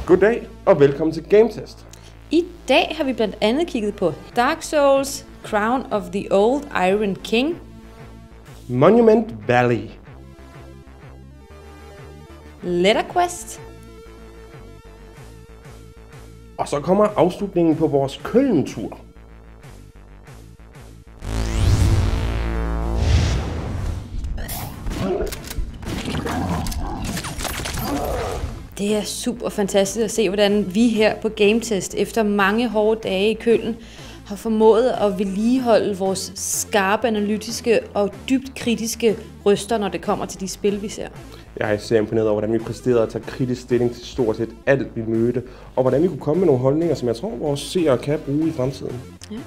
Goddag og velkommen til Gametest. I dag har vi blandt andet kigget på Dark Souls, Crown of the Old Iron King, Monument Valley, Letterquest, og så kommer afslutningen på vores Köln-tur. Det er super fantastisk at se, hvordan vi her på Gametest efter mange hårde dage i Köln har formået at vedligeholde vores skarpe, analytiske og dybt kritiske røster, når det kommer til de spil, vi ser. Jeg er især imponeret over, hvordan vi præsterede at tage kritisk stilling til stort set alt, vi mødte, og hvordan vi kunne komme med nogle holdninger, som jeg tror, vores seere kan bruge i fremtiden. Ja.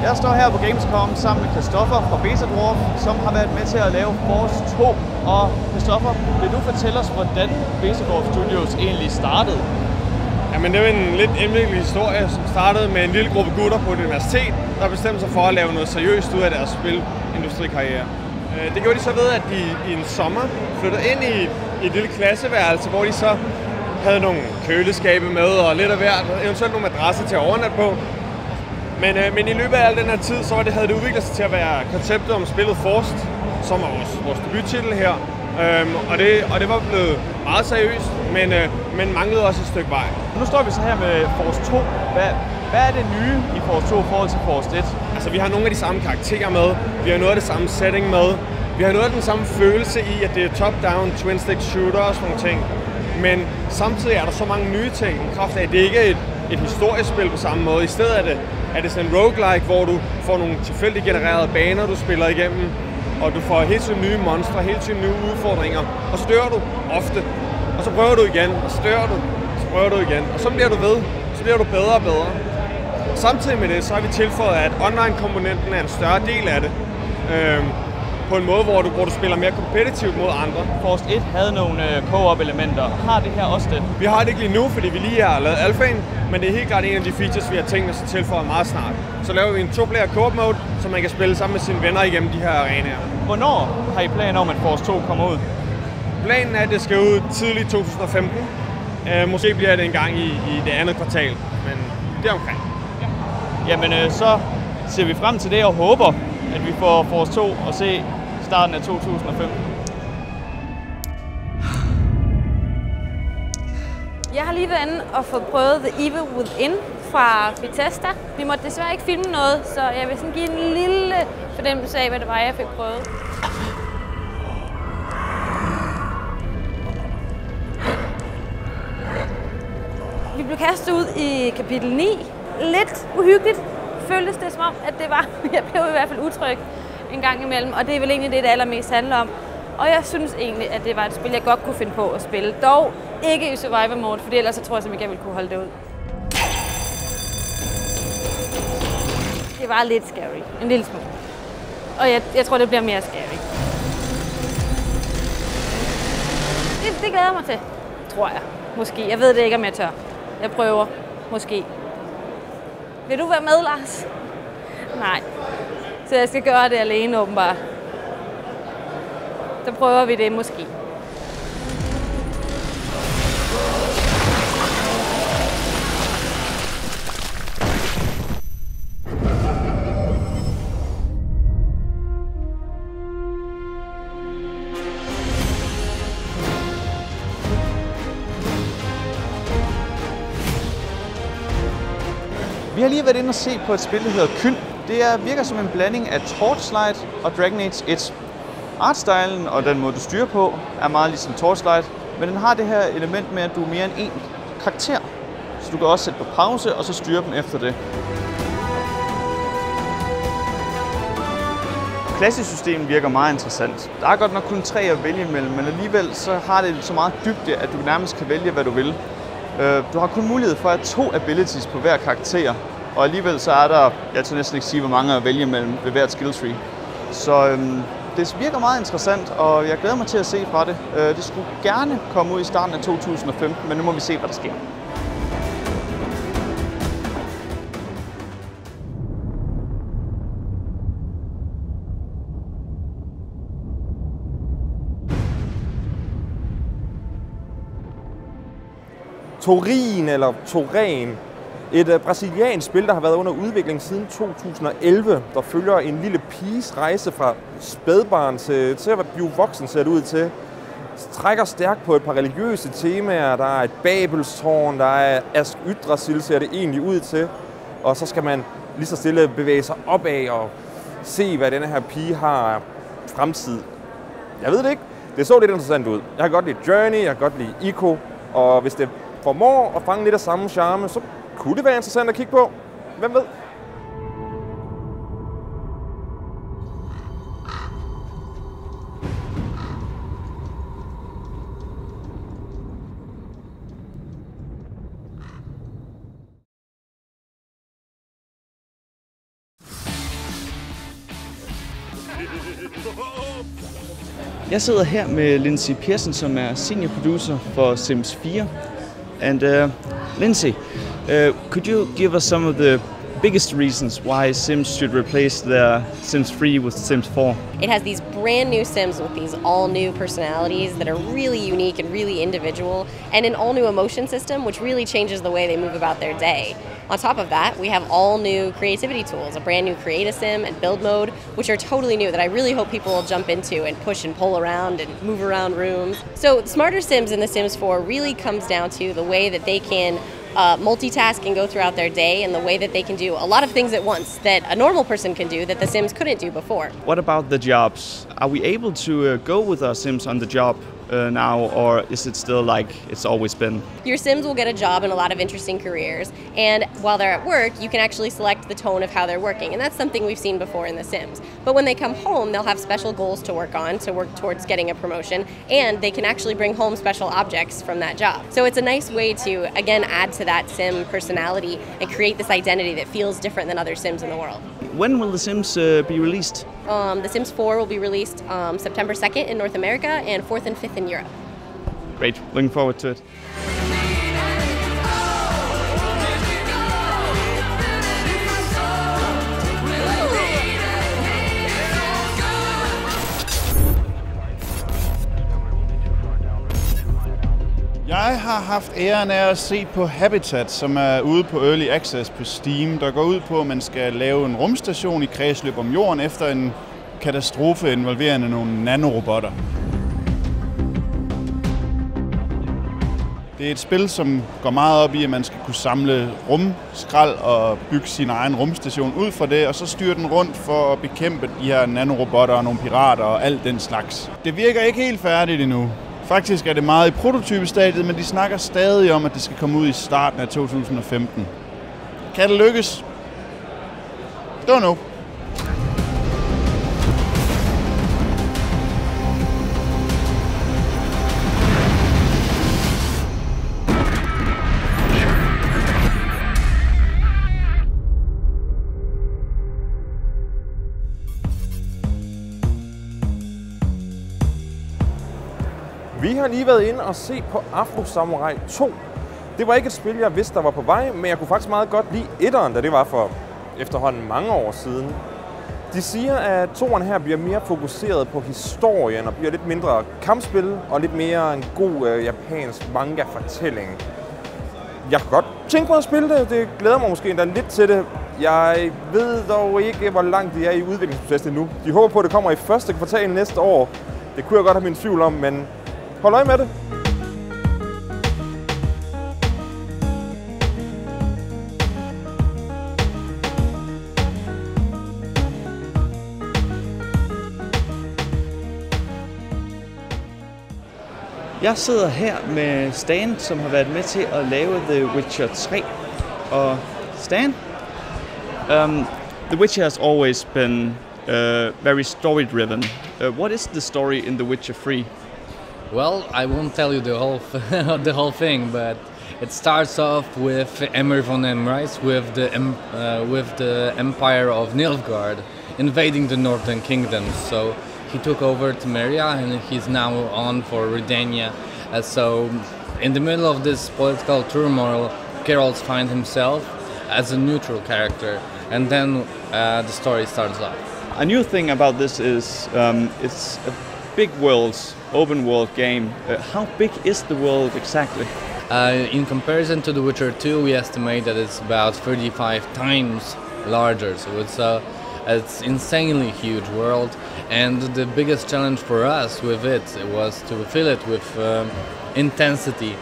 Jeg står her på GamesCom sammen med Christoffer fra Dwarf, som har været med til at lave Vores 2. Og Christoffer, vil du fortælle os, hvordan Dwarf Studios egentlig startede? Jamen, det er jo en lidt indviklet historie, som startede med en lille gruppe gutter på et universitet, der bestemte sig for at lave noget seriøst ud af deres spilindustrikarriere. Det gjorde de så ved, at de i en sommer flyttede ind i et lille klasseværelse, hvor de så havde nogle køleskabe med og lidt af hvert, eventuelt nogle madrasser til at overnatte på. Men i løbet af al den her tid, så havde det udviklet sig til at være konceptet om spillet Forst, som er vores debuttitel her. Og det var blevet meget seriøst, men manglede også et stykke vej. Nu står vi så her med Forst 2. Hvad er det nye i Forst 2 i forhold til Forst 1? Altså, vi har nogle af de samme karakterer med, vi har noget af det samme setting med, vi har noget af den samme følelse i, at det er top-down, twin-stick shooter og sådan nogle ting. Men samtidig er der så mange nye ting, i kraft af, at det ikke er et historisk spil på samme måde. I stedet er det sådan en roguelike, hvor du får nogle tilfældigt genererede baner, du spiller igennem, og du får helt tiden nye monstre, helt tiden nye udfordringer, og så dør du ofte, og så prøver du igen, og så dør du, og så prøver du igen, og så bliver du ved, så bliver du bedre og bedre. Og samtidig med det, så har vi tilføjet, at online-komponenten er en større del af det, på en måde, hvor du spiller mere kompetitivt mod andre. Forst 1 havde nogle co-op-elementer. Har det her også det? Vi har det ikke lige nu, fordi vi lige har lavet alfaen, men det er helt klart en af de features, vi har tænkt os at tilføje meget snart. Så laver vi en 2-player co-op mode, så man kan spille sammen med sine venner igennem de her arenaer. Hvornår har I planer om, at Forst 2 kommer ud? Planen er, at det skal ud tidligt 2015. Måske bliver det en gang i det andet kvartal, men det er omkring. Ja. Jamen, så ser vi frem til det og håber, at vi får Forst 2 og se starten af 2015. Jeg har lige været inde og fået prøvet The Evil Within fra Bethesda. Vi måtte desværre ikke filme noget, så jeg vil sådan give en lille fornemmelse af, hvad det var, jeg fik prøvet. Vi blev kastet ud i kapitel 9. Lidt uhyggeligt føltes det som om, at det var. Jeg blev i hvert fald utryg en gang imellem, og det er vel egentlig det allermest handler om. Og jeg synes egentlig, at det var et spil, jeg godt kunne finde på at spille. Dog ikke i survivor mode, for ellers så tror jeg simpelthen, jeg ville kunne holde det ud. Det var lidt scary. En lille smule. Og jeg tror, det bliver mere scary. Det glæder jeg mig til, tror jeg. Måske. Jeg ved det ikke, om jeg tør. Jeg prøver. Måske. Vil du være med, Lars? Nej. Så jeg skal gøre det alene, åbenbart. Så prøver vi det måske. Vi har lige været inde og se på et spil, der hedder Köln. Det virker som en blanding af Torchlight og Dragon Age 1. Artstylen og den måde, du styrer på, er meget ligesom Torchlight, men den har det her element med, at du er mere end én karakter. Så du kan også sætte på pause, og så styre dem efter det. Klassesystemet virker meget interessant. Der er godt nok kun 3 at vælge imellem, men alligevel så har det så meget dybde, at du nærmest kan vælge, hvad du vil. Du har kun mulighed for at have 2 abilities på hver karakter, og alligevel så er der, jeg tør næsten ikke sige, hvor mange at vælge mellem ved hvert skilltree. Så det virker meget interessant, og jeg glæder mig til at se fra det. Det skulle gerne komme ud i starten af 2015, men nu må vi se, hvad der sker. Turin eller Turin. Et brasiliansk spil, der har været under udvikling siden 2011, der følger en lille piges rejse fra spædbarn til at blive voksen, ser det ud til. Trækker stærkt på et par religiøse temaer. Der er et Babelstårn, der er Ask Yggdrasil, ser det egentlig ud til. Og så skal man lige så stille bevæge sig opad og se, hvad denne her pige har af fremtid. Jeg ved det ikke. Det så lidt interessant ud. Jeg kan godt lide Journey, jeg kan godt lide Ico, og hvis det formår at fange lidt af samme charme, så kunne det være interessant at kigge på. Hvem ved? Jeg sidder her med Lindsay Pearson, som er senior producer for Sims 4. And Lindsay, could you give us some of the biggest reasons why Sims should replace the Sims 3 with Sims 4? It has these brand new Sims with these all new personalities that are really unique and really individual, and an all new emotion system which really changes the way they move about their day. On top of that, we have all new creativity tools, a brand new create a sim and build mode, which are totally new that I really hope people will jump into and push and pull around and move around rooms. So smarter Sims in The Sims 4 really comes down to the way that they can multitask and go throughout their day, and the way that they can do a lot of things at once that a normal person can do that the Sims couldn't do before. What about the jobs? Are we able to go with our Sims on the job now, or is it still like it's always been? Your Sims will get a job in a lot of interesting careers, and while they're at work, you can actually select the tone of how they're working, and that's something we've seen before in The Sims. But when they come home, they'll have special goals to work on, to work towards getting a promotion, and they can actually bring home special objects from that job. So it's a nice way to, again, add to that Sim personality and create this identity that feels different than other Sims in the world. When will The Sims be released? The Sims 4 will be released September 2nd in North America and 4th and 5th in Europe. Great, looking forward to it. Jeg har haft æren af at se på Habitat, som er ude på Early Access på Steam, der går ud på, at man skal lave en rumstation i kredsløb om jorden efter en katastrofe involverende nogle nanorobotter. Det er et spil, som går meget op i, at man skal kunne samle rumskrald og bygge sin egen rumstation ud fra det, og så styre den rundt for at bekæmpe de her nanorobotter og nogle pirater og alt den slags. Det virker ikke helt færdigt endnu. Faktisk er det meget i prototypestadiet, men de snakker stadig om, at det skal komme ud i starten af 2015. Kan det lykkes? Don't know. Vi har lige været inde og se på Afro Samurai 2. Det var ikke et spil, jeg vidste, der var på vej, men jeg kunne faktisk meget godt lide etteren, da det var for efterhånden mange år siden. De siger, at toeren her bliver mere fokuseret på historien og bliver lidt mindre kampspil og lidt mere en god japansk manga-fortælling. Jeg kan godt tænke mig at spille det. Det glæder mig måske endda lidt til det. Jeg ved dog ikke, hvor langt det er i udviklingsprocessen nu. De håber på, at det kommer i første kvartal næste år. Det kunne jeg godt have min tvivl om, men hold øje med det. Jeg sidder her med Stan, som har været med til at lave The Witcher 3. Og Stan, The Witcher has always been very story-driven. What is the story in The Witcher 3? Well, I won't tell you the whole thing, but It starts off with Emir von Emreis with the Empire of Nilfgaard invading the Northern Kingdoms. So he took over Temeria and he's now on for Redania. So in the middle of this political turmoil, Geralt finds himself as a neutral character, and then the story starts off. A new thing about this is it's a big world, open world game. How big is the world exactly? In comparison to The Witcher 2, we estimate that it's about 35 times larger. So it's insanely huge world, and the biggest challenge for us with it was to fill it with intensity.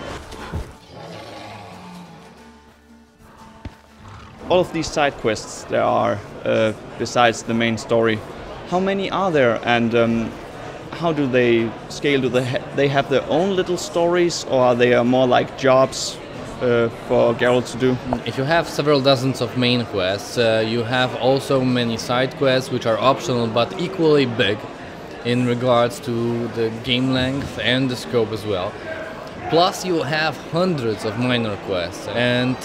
All of these side quests there are besides the main story. How many are there, and how do they scale? Do they have their own little stories, or are they more like jobs for Geralt to do? If you have several dozens of main quests, you have also many side quests which are optional but equally big in regards to the game length and the scope as well. Plus you have hundreds of minor quests, and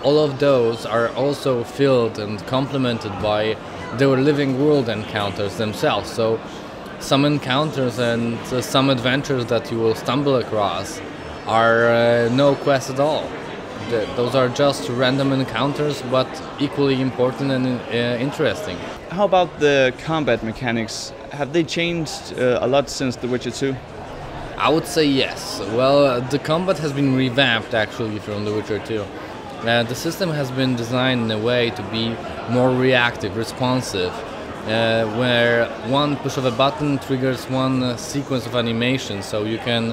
all of those are also filled and complemented by their living world encounters themselves. So some encounters and some adventures that you will stumble across are no quests at all. Those are just random encounters, but equally important and interesting. How about the combat mechanics? Have they changed a lot since The Witcher 2? I would say yes. Well, the combat has been revamped actually from The Witcher 2. The system has been designed in a way to be more reactive, responsive, where one push of a button triggers one sequence of animation, so you can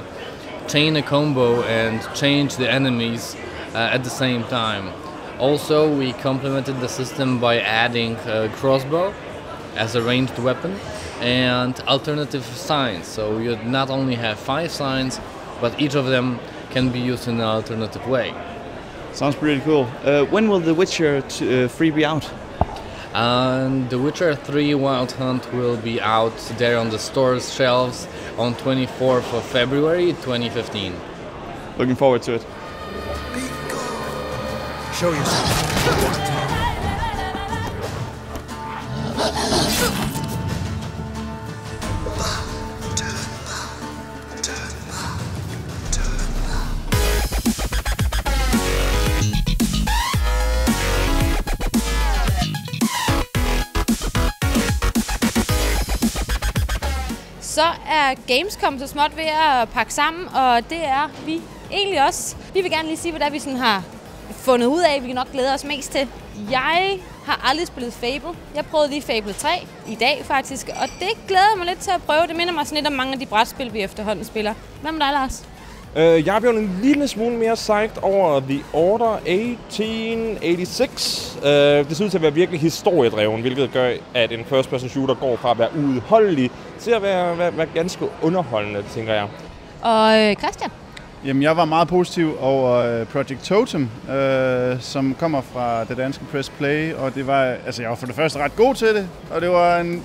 chain a combo and change the enemies at the same time. Also, we complemented the system by adding a crossbow as a ranged weapon and alternative signs. So you not only have 5 signs, but each of them can be used in an alternative way. Sounds pretty cool. When will The Witcher 3 be out? The Witcher 3 Wild Hunt will be out there on the store's shelves on 24th of February 2015. Looking forward to it. Show yourself. Så er GamesCom så småt ved at pakke sammen, og det er vi egentlig også. Vi vil gerne lige sige, hvad vi sådan har fundet ud af, vi kan nok glæde os mest til. Jeg har aldrig spillet Fable. Jeg prøvede lige Fable 3 i dag faktisk, og det glæder jeg mig lidt til at prøve. Det minder mig sådan lidt om mange af de brætspil, vi efterhånden spiller. Hvad med dig, Lars? Jeg er blevet en lille smule mere psyched over The Order 1886. Det ser ud til at være virkelig historiedreven, hvilket gør, at en first-person shooter går fra at være uudholdelig til at være ganske underholdende, tænker jeg. Og Christian? Jamen, jeg var meget positiv over Project Totem, som kommer fra det danske Press Play, og det var, altså jeg var for det første ret god til det, og det var en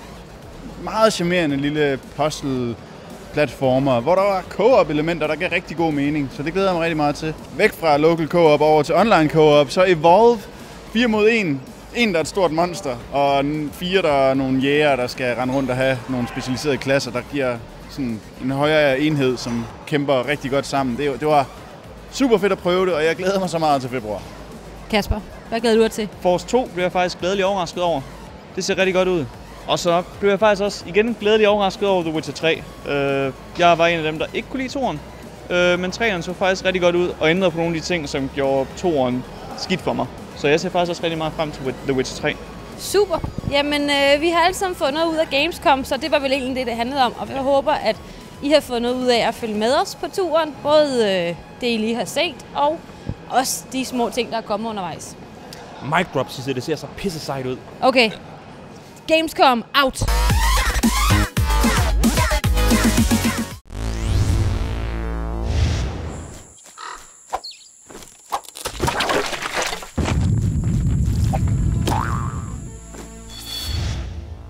meget charmerende lille puzzle-platformer, hvor der var co-op-elementer, der gav rigtig god mening, så det glæder jeg mig rigtig meget til. Væk fra local co-op over til online co-op, så Evolve 4 mod 1. En, der er et stort monster, og 4, der er nogle jæger, der skal rende rundt og have nogle specialiserede klasser, der giver sådan en højere enhed, som kæmper rigtig godt sammen. Det var super fedt at prøve det, og jeg glæder mig så meget til februar. Kasper, hvad glæder du dig til? Force 2 blev jeg faktisk glædelig overrasket over. Det ser rigtig godt ud. Og så blev jeg faktisk også igen glædelig overrasket over The Witcher 3. Jeg var en af dem, der ikke kunne lide 2'eren, men 3'eren så faktisk rigtig godt ud og ændrede på nogle af de ting, som gjorde 2'eren skidt for mig. Så jeg ser faktisk også rigtig meget frem til The Witcher 3. Super. Jamen, vi har alle sammen fundet noget ud af GamesCom, så det var vel egentlig det handlede om. Og jeg håber, at I har fundet ud af at følge med os på turen. Både det, I lige har set, og også de små ting, der er kommet undervejs. Mic drop, synes jeg, det ser så pisse sejt ud. Okay. GamesCom out!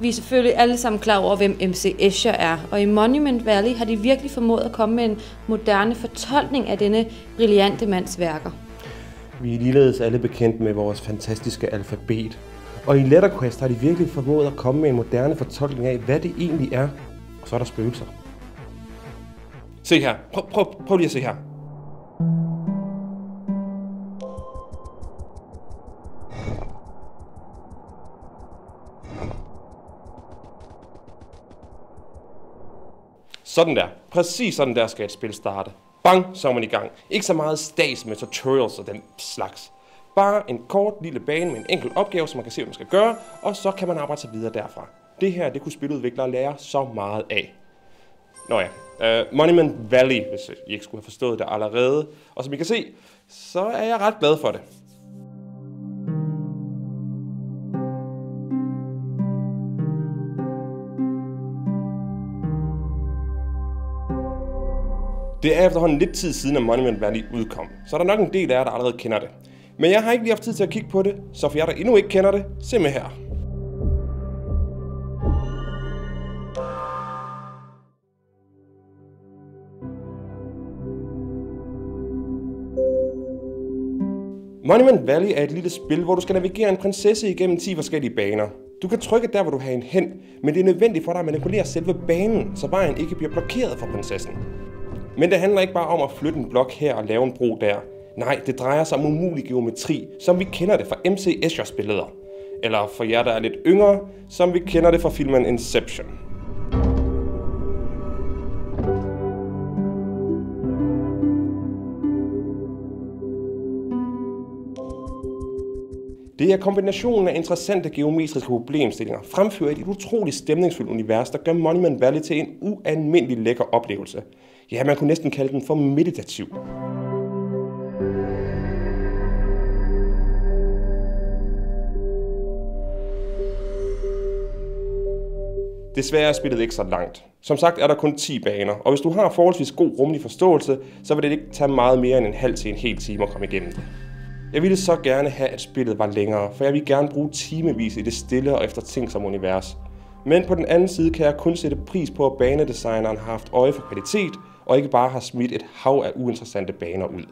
Vi er selvfølgelig alle sammen klar over, hvem MC Escher er, og i Monument Valley har de virkelig formået at komme med en moderne fortolkning af denne brillante mands værker. Vi er ligeledes alle bekendt med vores fantastiske alfabet, og i Letterquest har de virkelig formået at komme med en moderne fortolkning af, hvad det egentlig er, og så er der spøgelser. Se her. Prøv lige at se her. Sådan der. Præcis sådan der skal et spil starte. Bang, så er man i gang. Ikke så meget stas med tutorials og den slags. Bare en kort lille bane med en enkelt opgave, som man kan se, hvad man skal gøre, og så kan man arbejde sig videre derfra. Det her, det kunne spiludviklere lære så meget af. Nå ja, Monument Valley, hvis I ikke skulle have forstået det allerede. Og som I kan se, så er jeg ret glad for det. Det er efterhånden lidt tid siden, at Monument Valley udkom, så er der nok en del af jer, der allerede kender det. Men jeg har ikke lige haft tid til at kigge på det, så for jer, der endnu ikke kender det, se med her. Monument Valley er et lille spil, hvor du skal navigere en prinsesse igennem 10 forskellige baner. Du kan trykke der, hvor du har en hen, men det er nødvendigt for dig at manipulere selve banen, så vejen ikke bliver blokeret for prinsessen. Men det handler ikke bare om at flytte en blok her og lave en bro der. Nej, det drejer sig om umulig geometri, som vi kender det fra MC Eschers billeder. Eller for jer, der er lidt yngre, som vi kender det fra filmen Inception. Det er kombinationen af interessante geometriske problemstillinger, fremført i et utroligt stemningsfuldt univers, der gør Monument Valley til en ualmindelig lækker oplevelse. Ja, man kunne næsten kalde den for meditativ. Desværre er spillet ikke så langt. Som sagt er der kun 10 baner, og hvis du har forholdsvis god rummelig forståelse, så vil det ikke tage meget mere end en halv til en hel time at komme igennem det. Jeg ville så gerne have, at spillet var længere, for jeg vil gerne bruge timevis i det stille og eftertænksomme univers. Men på den anden side kan jeg kun sætte pris på, at banedesigneren har haft øje for kvalitet, og ikke bare har smidt et hav af uinteressante baner ud.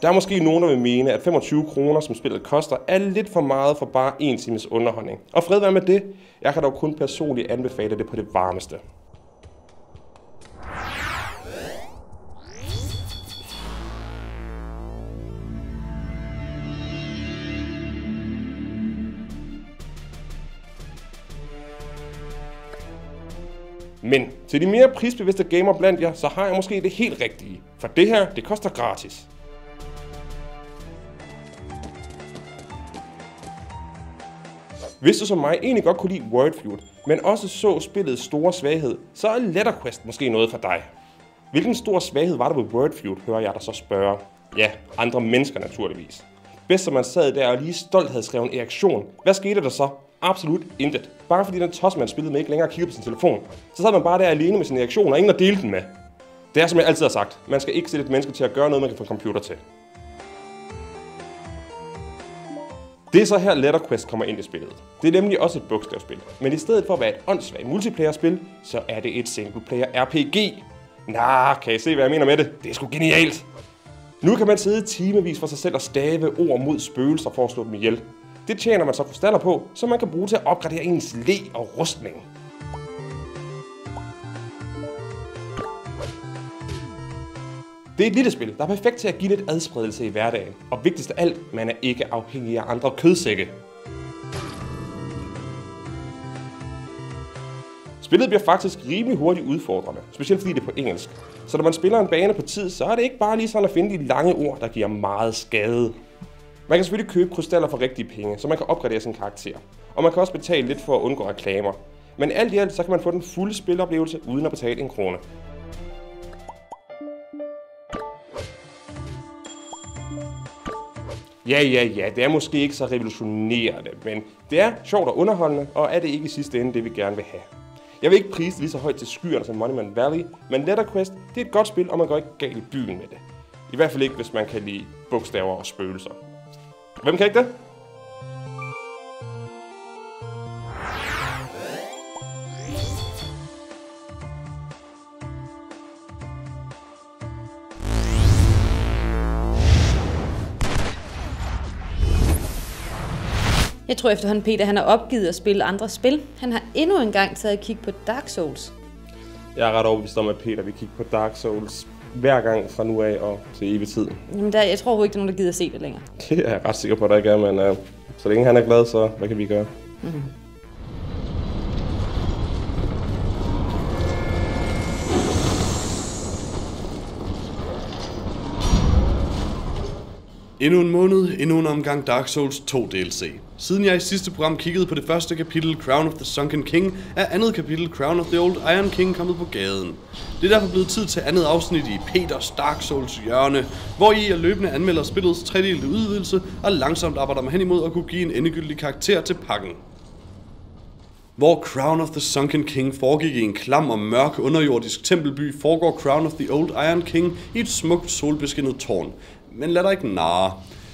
Der er måske nogen, der vil mene, at 25 kroner, som spillet koster, er lidt for meget for bare en times underholdning. Og fred være med det, jeg kan dog kun personligt anbefale det på det varmeste. Men til de mere prisbevidste gamer blandt jer, så har jeg måske det helt rigtige. For det her, det koster gratis. Hvis du som mig egentlig godt kunne lide Wordfeud, men også så spillets store svaghed, så er Letterquest måske noget for dig. Hvilken stor svaghed var der ved Wordfeud, hører jeg dig så spørge. Ja, andre mennesker naturligvis. Bedst som man sad der og lige stolt havde skrevet en erektion. Hvad skete der så? Absolut intet. Bare fordi den toss, man spillede med, ikke længere kiggede på sin telefon. Så sad man bare der alene med sin erektion og ingen at dele den med. Det er som jeg altid har sagt. Man skal ikke sætte et menneske til at gøre noget, man kan få en computer til. Det er så her Letterquest kommer ind i spillet. Det er nemlig også et bogstavspil, men i stedet for at være et åndssvagt multiplayer-spil, så er det et singleplayer RPG. Kan I se, hvad jeg mener med det? Det er sgu genialt! Nu kan man sidde timevis for sig selv og stave ord mod spøgelser for at slå dem ihjel. Det tjener man så krystaller på, som man kan bruge til at opgradere ens le og rustning. Det er et lille spil, der er perfekt til at give lidt adspredelse i hverdagen. Og vigtigst af alt, man er ikke afhængig af andre kødsække. Spillet bliver faktisk rimelig hurtigt udfordrende, specielt fordi det er på engelsk. Så når man spiller en bane på tid, så er det ikke bare lige sådan at finde de lange ord, der giver meget skade. Man kan selvfølgelig købe krystaller for rigtige penge, så man kan opgradere sin karakter. Og man kan også betale lidt for at undgå reklamer. Men alt i alt, så kan man få den fulde spiloplevelse uden at betale en krone. Ja, det er måske ikke så revolutionerende, men det er sjovt og underholdende, og er det ikke i sidste ende det, vi gerne vil have. Jeg vil ikke prise det lige så højt til skyerne som Monument Valley, men Letterquest, det er et godt spil, og man går ikke galt i byen med det. I hvert fald ikke, hvis man kan lide bogstaver og spøgelser. Hvem kan ikke det? Jeg tror efterhånden, Peter han har opgivet at spille andre spil. Han har endnu en gang taget et kig på Dark Souls. Jeg er ret overbevist om, at Peter vil kigge på Dark Souls hver gang fra nu af og til evig tid. Jamen jeg tror ikke, der er nogen, der gider se det længere. Det er jeg ret sikker på, at der ikke er, men så længe han er glad, så hvad kan vi gøre? Mm-hmm. Endnu en måned, endnu en omgang Dark Souls 2 DLC. Siden jeg i sidste program kiggede på det første kapitel Crown of the Sunken King, er andet kapitel Crown of the Old Iron King kommet på gaden. Det er derfor blevet tid til andet afsnit i Peters Dark Souls hjørne, hvor I løbende anmelder spillets tredelte udvidelse og langsomt arbejder mig hen imod at kunne give en endegyldig karakter til pakken. Hvor Crown of the Sunken King foregik i en klam og mørk underjordisk tempelby, foregår Crown of the Old Iron King i et smukt solbeskinnet tårn. Men lad dig ikke narre.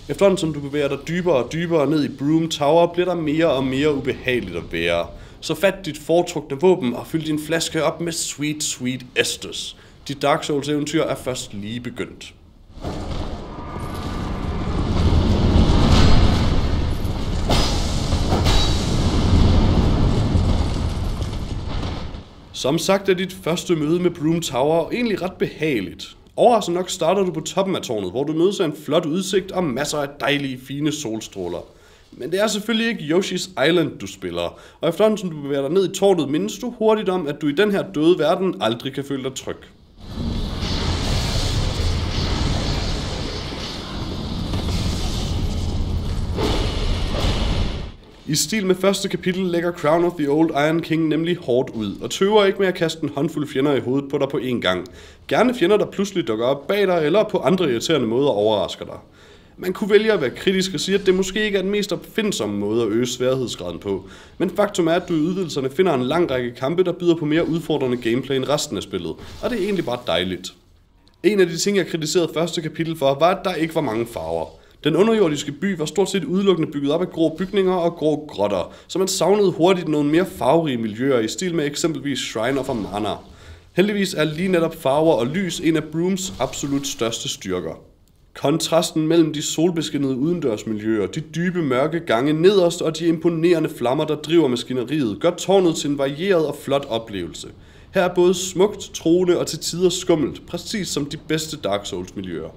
Efterhånden som du bevæger dig dybere og dybere ned i Broom Tower, bliver der mere og mere ubehageligt at være. Så fat dit foretrukne våben og fyld din flaske op med Sweet Sweet Estus. Dit Dark Souls eventyr er først lige begyndt. Som sagt er dit første møde med Broom Tower egentlig ret behageligt. Overraskende nok starter du på toppen af tårnet, hvor du mødes af en flot udsigt og masser af dejlige, fine solstråler. Men det er selvfølgelig ikke Yoshi's Island, du spiller, og efterhånden som du bevæger dig ned i tårnet, mindes du hurtigt om, at du i den her døde verden aldrig kan føle dig tryg. I stil med første kapitel lægger Crown of the Old Iron King nemlig hårdt ud, og tøver ikke med at kaste en håndfuld fjender i hovedet på dig på én gang. Gerne fjender, der pludselig dukker op bag dig, eller på andre irriterende måder overrasker dig. Man kunne vælge at være kritisk og sige, at det måske ikke er den mest opfindsomme måde at øge sværhedsgraden på, men faktum er, at du i udvidelserne finder en lang række kampe, der byder på mere udfordrende gameplay end resten af spillet, og det er egentlig bare dejligt. En af de ting, jeg kritiserede første kapitel for, var, at der ikke var mange farver. Den underjordiske by var stort set udelukkende bygget op af grå bygninger og grå grotter, så man savnede hurtigt nogle mere farverige miljøer i stil med eksempelvis Shrine of Mana. Heldigvis er lige netop farver og lys en af Brooms absolut største styrker. Kontrasten mellem de solbeskinnede udendørsmiljøer, de dybe mørke gange nederst og de imponerende flammer, der driver maskineriet, gør tårnet til en varieret og flot oplevelse. Her er både smukt, truende og til tider skummelt, præcis som de bedste Dark Souls miljøer.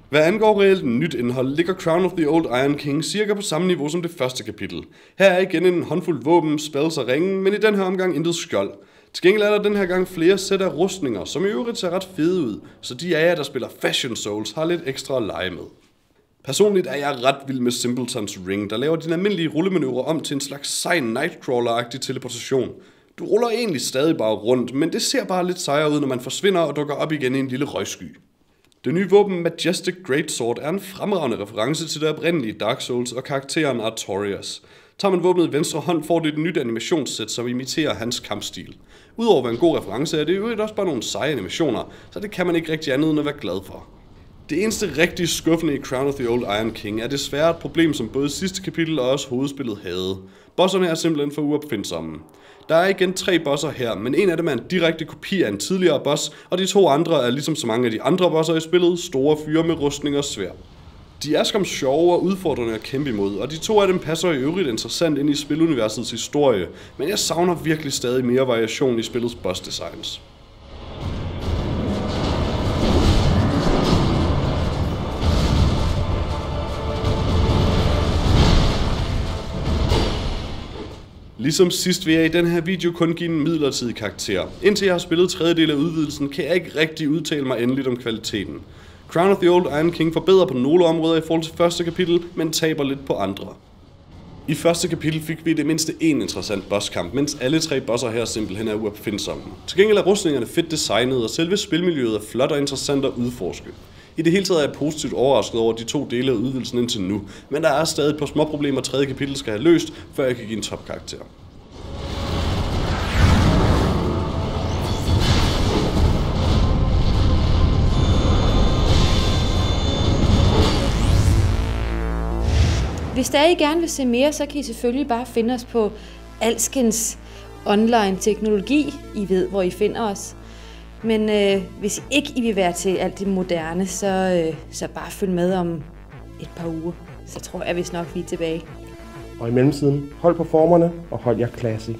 Hvad angår reelt nyt indhold, ligger Crown of the Old Iron King cirka på samme niveau som det første kapitel. Her er igen en håndfuld våben, spells og ringen, men i den her omgang intet skjold. Til gengæld er der den her gang flere sæt af rustninger, som i øvrigt ser ret fede ud, så de af jer, der spiller Fashion Souls, har lidt ekstra at lege med. Personligt er jeg ret vild med Simpletons Ring, der laver din almindelige rullemanøvre om til en slags sej Nightcrawler-agtig teleportation. Du ruller egentlig stadig bare rundt, men det ser bare lidt sejere ud, når man forsvinder og dukker op igen i en lille røgsky. Det nye våben Majestic Greatsword er en fremragende reference til det oprindelige Dark Souls og karakteren Artorias. Tager man våbnet i venstre hånd, får det et nyt animationssæt, som imiterer hans kampstil. Udover at være en god reference, er det jo også bare nogle seje animationer, så det kan man ikke rigtig andet end at være glad for. Det eneste rigtig skuffende i Crown of the Old Iron King er desværre et problem, som både sidste kapitel og også hovedspillet havde. Bosserne er simpelthen for uopfindsomme. Der er igen 3 bosser her, men en af dem er en direkte kopi af en tidligere boss, og de 2 andre er ligesom så mange af de andre bosser i spillet, store fyre med rustning og sværd. De er skam sjove og udfordrende at kæmpe imod, og de 2 af dem passer i øvrigt interessant ind i spiluniversets historie, men jeg savner virkelig stadig mere variation i spillets boss designs. Ligesom sidst vil jeg i den her video kun give en midlertidig karakter. Indtil jeg har spillet tredjedel af udvidelsen, kan jeg ikke rigtig udtale mig endeligt om kvaliteten. Crown of the Old Iron King forbedrer på nogle områder i forhold til første kapitel, men taber lidt på andre. I første kapitel fik vi det mindste en interessant bosskamp, mens alle 3 bosser her simpelthen er uopfindsomme. Til gengæld er rustningerne fedt designet, og selve spilmiljøet er flot og interessant at udforske. I det hele taget er jeg positivt overrasket over de 2 dele af udvidelsen indtil nu, men der er stadig et par små problemer 3. kapitel skal have løst, før jeg kan give en topkarakter. Hvis der I gerne vil se mere, så kan I selvfølgelig bare finde os på alskens online teknologi. I ved, hvor I finder os. Men hvis ikke I vil være til alt det moderne, så bare følg med om et par uger. Så tror jeg vist nok, vi er tilbage. Og i mellemtiden, hold på formerne og hold jer classy.